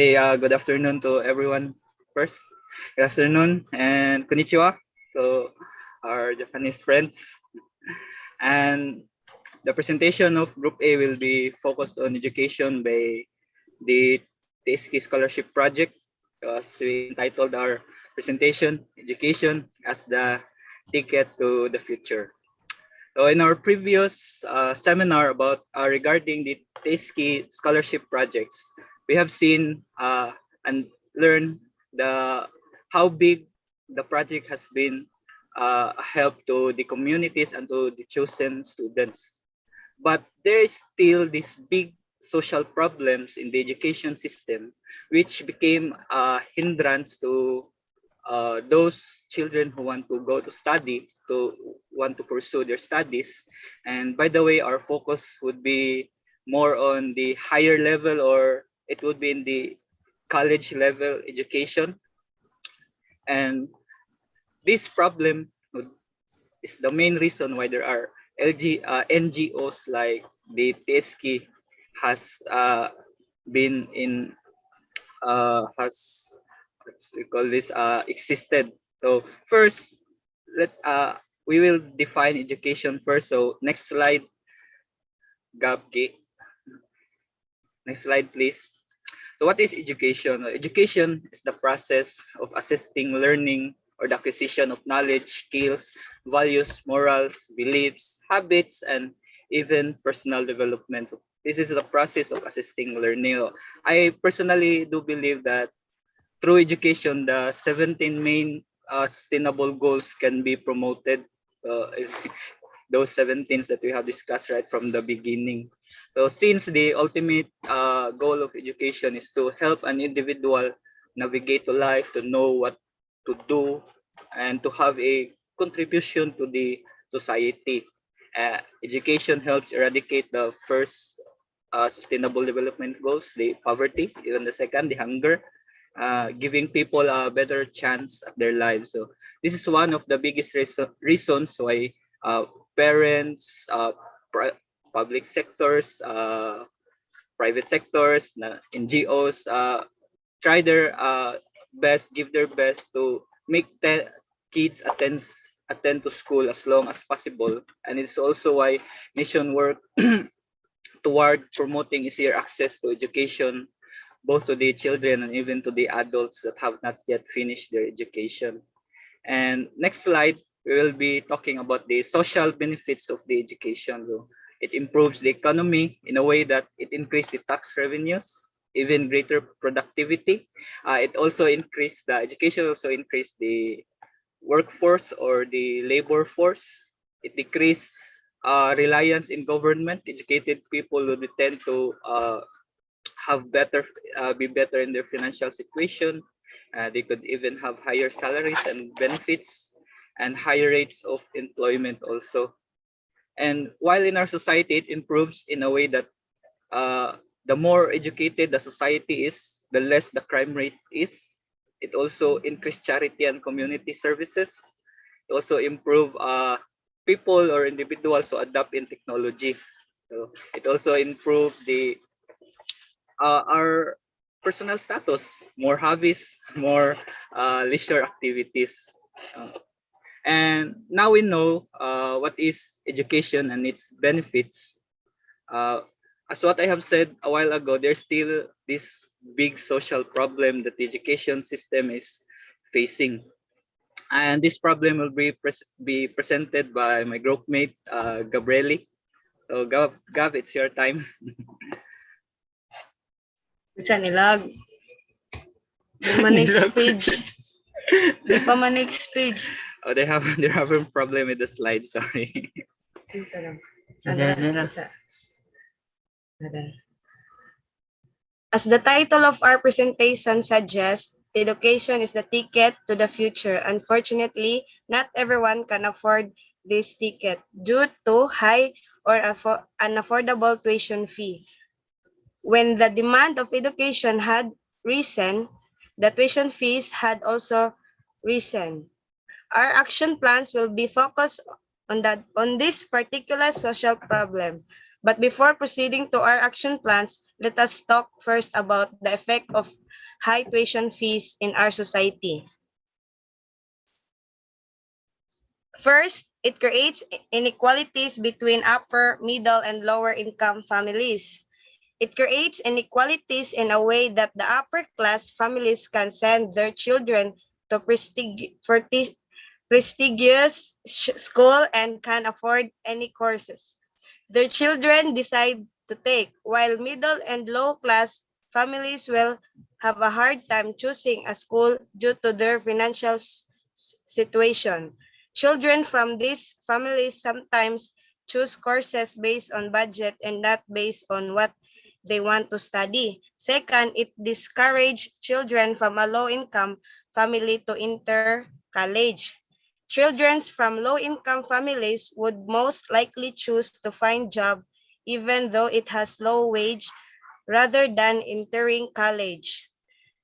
Hey, good afternoon to everyone first. Good afternoon and konnichiwa to our Japanese friends. And the presentation of Group A will be focused on education by the tthe Scholarship Project, because we entitled our presentation, Education as the Ticket to the Future. So in our previous seminar about regarding the tthe scholarship projects, we have seen and learned how big the project has been a help to the communities and to the chosen students. But there is still these big social problems in the education system, which became a hindrance to those children who want to go to study, to want to pursue their studies. And by the way, our focus would be more on the higher level, or it would be in the college level education. And this problem is the main reason why there are NGOs like the tthe has been in has what's we call this existed. So first, we will define education first. So next slide, Gabki. Next slide, please. So what is education? Education is the process of assisting learning or the acquisition of knowledge, skills, values, morals, beliefs, habits, and even personal development. So this is the process of assisting learning. I personally do believe that through education, the 17 main sustainable goals can be promoted. Those 17 that we have discussed right from the beginning. So since the ultimate goal of education is to help an individual navigate to life, to know what to do, and to have a contribution to the society. Education helps eradicate the first sustainable development goals, the poverty, even the second, the hunger, giving people a better chance at their lives. So this is one of the biggest reasons why parents, public sectors, private sectors, NGOs try their best, give their best to make kids attend to school as long as possible. And it's also why Mission work toward promoting easier access to education, both to the children and even to the adults that have not yet finished their education. And next slide, we will be talking about the social benefits of the education. So it improves the economy in a way that it increases the tax revenues, even greater productivity. It also increased the education, also increased the workforce or the labor force. It decreased reliance in government. Educated people will tend to have better, be better in their financial situation. They could even have higher salaries and benefits and higher rates of employment also. And while in our society, it improves in a way that the more educated the society is, the less the crime rate is. It also increases charity and community services. It also improve people or individuals to adapt in technology. So it also improve the our personal status, more hobbies, more leisure activities. And now we know what is education and its benefits. As what I have said a while ago, there's still this big social problem that the education system is facing. And this problem will be presented by my group mate, Gabrieli. So Gab, it's your time. Bisa nilag. Di pa next page. Di pa next page. Oh, they're having problem with the slides. Sorry. As the title of our presentation suggests, education is the ticket to the future. Unfortunately, not everyone can afford this ticket due to high or unaffordable tuition fee. When the demand of education had risen, the tuition fees had also risen. Our action plans will be focused on this particular social problem. But before proceeding to our action plans, let us talk first about the effect of high tuition fees in our society. First, it creates inequalities between upper, middle, and lower income families. It creates inequalities in a way that the upper class families can send their children to prestigious school and can afford any courses their children decide to take, while middle and low class families will have a hard time choosing a school due to their financial situation. Children from these families sometimes choose courses based on budget and not based on what they want to study. Second, it discourages children from a low-income family to enter college. Children from low-income families would most likely choose to find job even though it has low wage rather than entering college.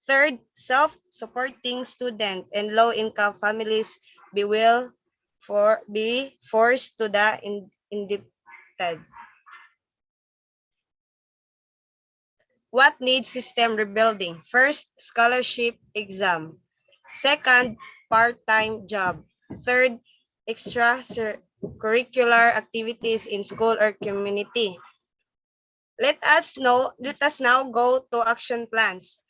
Third, self-supporting student and low-income families be forced to the indebted. What needs system rebuilding? First, scholarship exam. Second, part-time job. Third, extracurricular activities in school or community. Let us now go to action plans.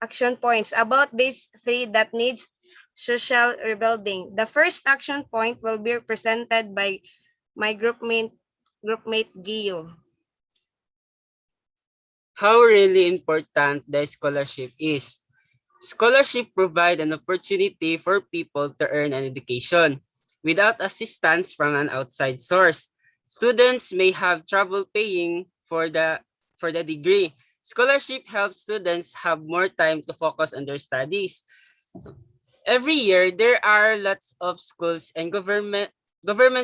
Action points about these three that needs social rebuilding. The first action point will be presented by my groupmate Gio. How really important the scholarship is. Scholarship provide an opportunity for people to earn an education without assistance from an outside source. Students may have trouble paying for the degree. Scholarship helps students have more time to focus on their studies. Every year, there are lots of schools and government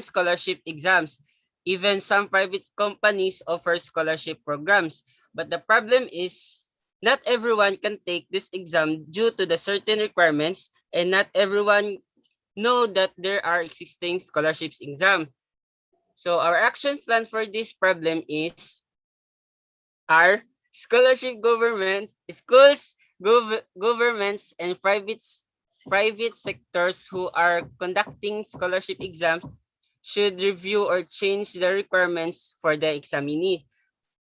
scholarship exams. Even some private companies offer scholarship programs. But the problem is not everyone can take this exam due to the certain requirements, and not everyone know that there are existing scholarships exams. So our action plan for this problem is our scholarship governments, schools, governments, and private sectors who are conducting scholarship exams should review or change the requirements for the examinee.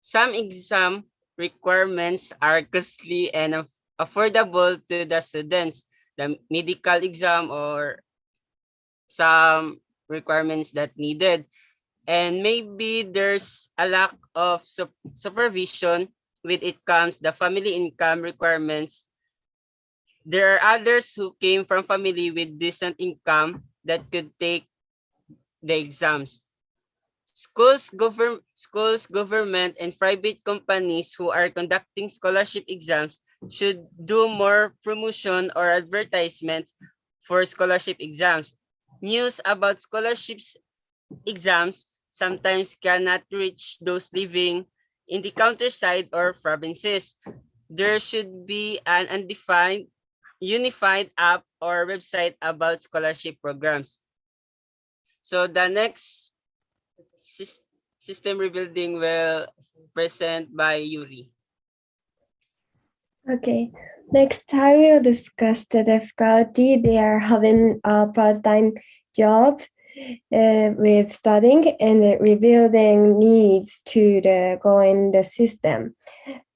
Some exam requirements are costly and affordable to the students. The medical exam or some requirements that needed. And maybe there's a lack of supervision when it comes the family income requirements. There are others who came from family with decent income that could take the exams. Schools, government, and private companies who are conducting scholarship exams should do more promotion or advertisements for scholarship exams. News about scholarships exams sometimes cannot reach those living in the countryside or provinces. There should be an undefined, unified app or website about scholarship programs. So the next system rebuilding will present by Yuri. Okay, next I will discuss the difficulty they are having a part-time job with studying and rebuilding needs to go in the system.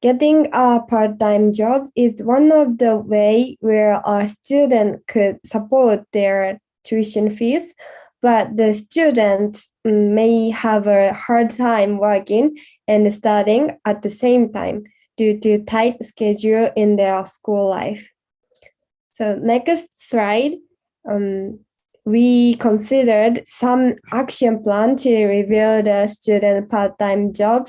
Getting a part-time job is one of the way where a student could support their tuition fees, but the students may have a hard time working and studying at the same time due to tight schedule in their school life. So next slide, we considered some action plan to rebuild the student part-time job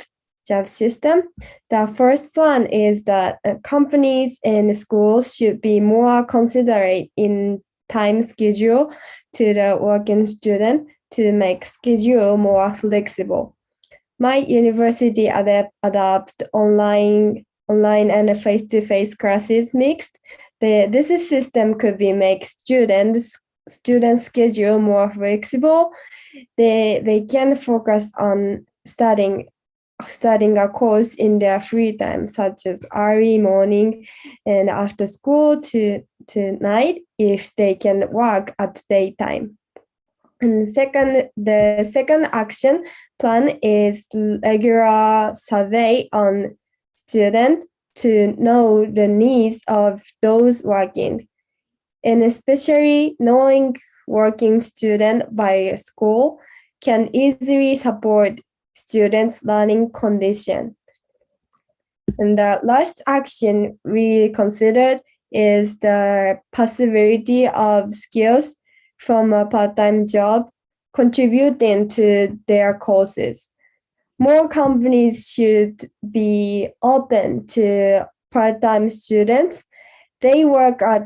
system. The first plan is that companies and schools should be more considerate in time schedule to the working student to make schedule more flexible. My university adopt online and face-to-face classes mixed. This system could be make student schedule more flexible. They can focus on studying studying a course in their free time, such as early morning and after school to night, if they can work at daytime. And the second action plan is regular survey on students to know the needs of those working. And especially knowing working student by school can easily support students' learning condition. And the last action we considered is the possibility of skills from a part-time job contributing to their courses. More companies should be open to part-time students. They work at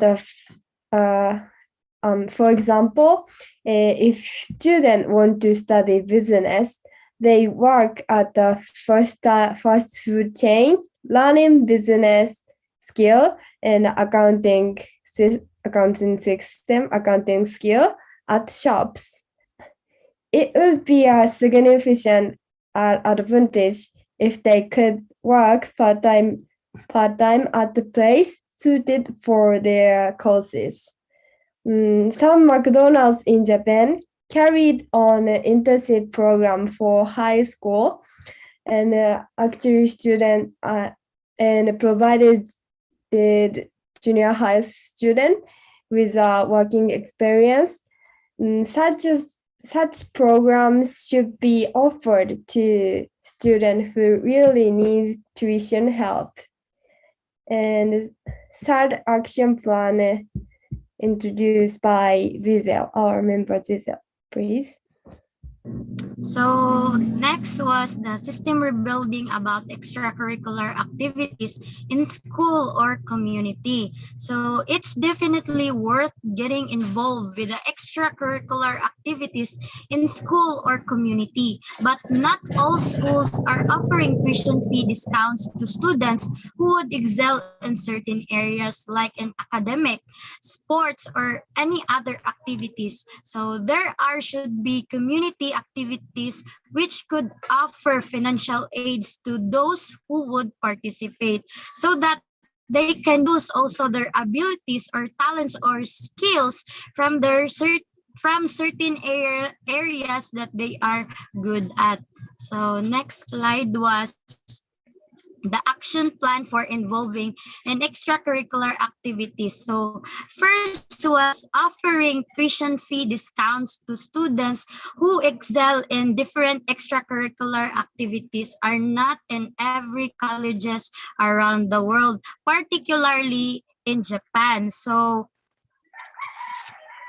for example, if students want to study business, they work at the fast food chain, learning business skill and accounting skill at shops. It would be a significant advantage if they could work part-time at the place suited for their courses. Some McDonald's in Japan carried on an internship program for high school and actually student and provided the junior high student with a working experience. Such programs should be offered to students who really need tuition help. And third action plan introduced by Zizel, our member Zizel, please. So next was the system rebuilding about extracurricular activities in school or community. So it's definitely worth getting involved with the extracurricular activities in school or community. But not all schools are offering tuition fee discounts to students who would excel in certain areas like in academic, sports, or any other activities. So there should be community activities which could offer financial aids to those who would participate so that they can use also their abilities or talents or skills from certain areas that they are good at. So next slide was the action plan for involving in extracurricular activities. So first was offering tuition fee discounts to students who excel in different extracurricular activities are not in every colleges around the world, particularly in Japan. So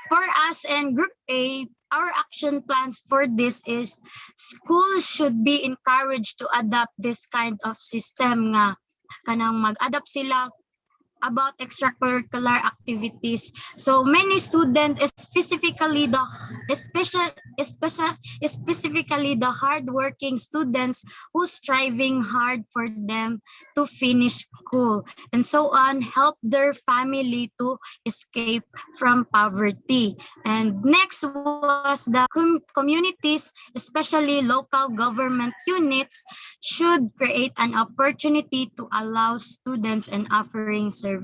for us in Group A, our action plans for this is schools should be encouraged to adopt this kind of system nga kanang mag-adapt sila about extracurricular activities. So many students, specifically the hardworking students who striving hard for them to finish school and so on, help their family to escape from poverty. And next was the communities, especially local government units, should create an opportunity to allow students and offering service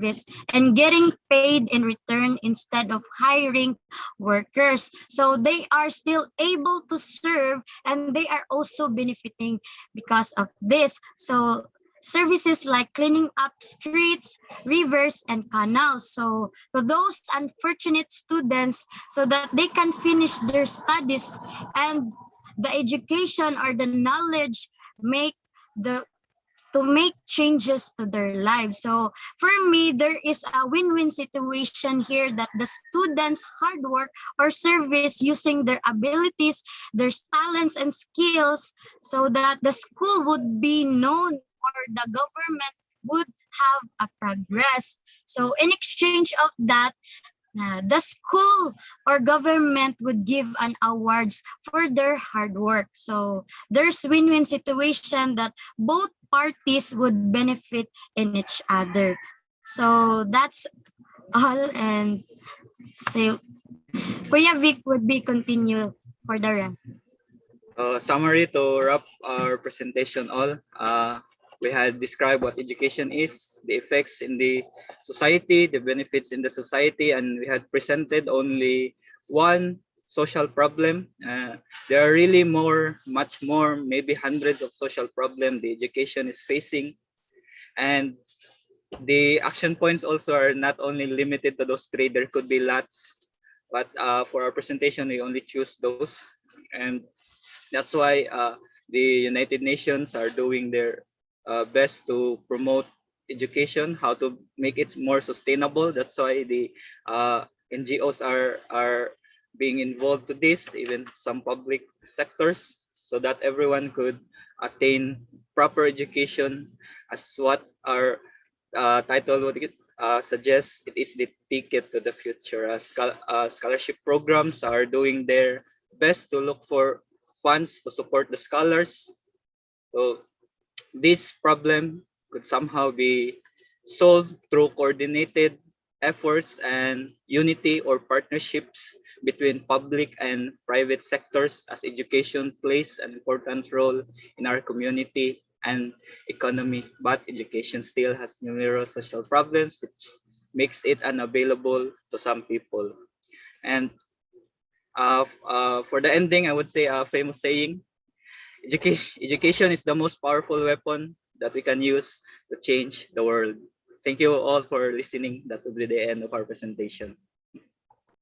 and getting paid in return instead of hiring workers. So they are still able to serve and they are also benefiting because of this. So services like cleaning up streets, rivers, and canals. So to those unfortunate students, so that they can finish their studies and the education or the knowledge to make changes to their lives. So for me, there is a win-win situation here that the students' hard work or service using their abilities, their talents and skills, so that the school would be known or the government would have a progress. So in exchange of that, the school or government would give an awards for their hard work. So there's win-win situation that both parties would benefit in each other. So that's all, and so Kuya Vic would be continue for the rest. Summary to wrap our presentation all. We had described what education is, the effects in the society, the benefits in the society, and we had presented only one social problem. There are really much more, maybe hundreds of social problems the education is facing. And the action points also are not only limited to those three, there could be lots. But for our presentation, we only choose those. And that's why the United Nations are doing their best to promote education, how to make it more sustainable. That's why the NGOs are being involved to this, even some public sectors, so that everyone could attain proper education, as what our title would suggest. It is the ticket to the future. Scholarship programs are doing their best to look for funds to support the scholars. So this problem could somehow be solved through coordinated efforts and unity or partnerships between public and private sectors, as education plays an important role in our community and economy. But education still has numerous social problems, which makes it unavailable to some people. And for the ending, I would say a famous saying: education is the most powerful weapon that we can use to change the world. Thank you all for listening. That will be the end of our presentation.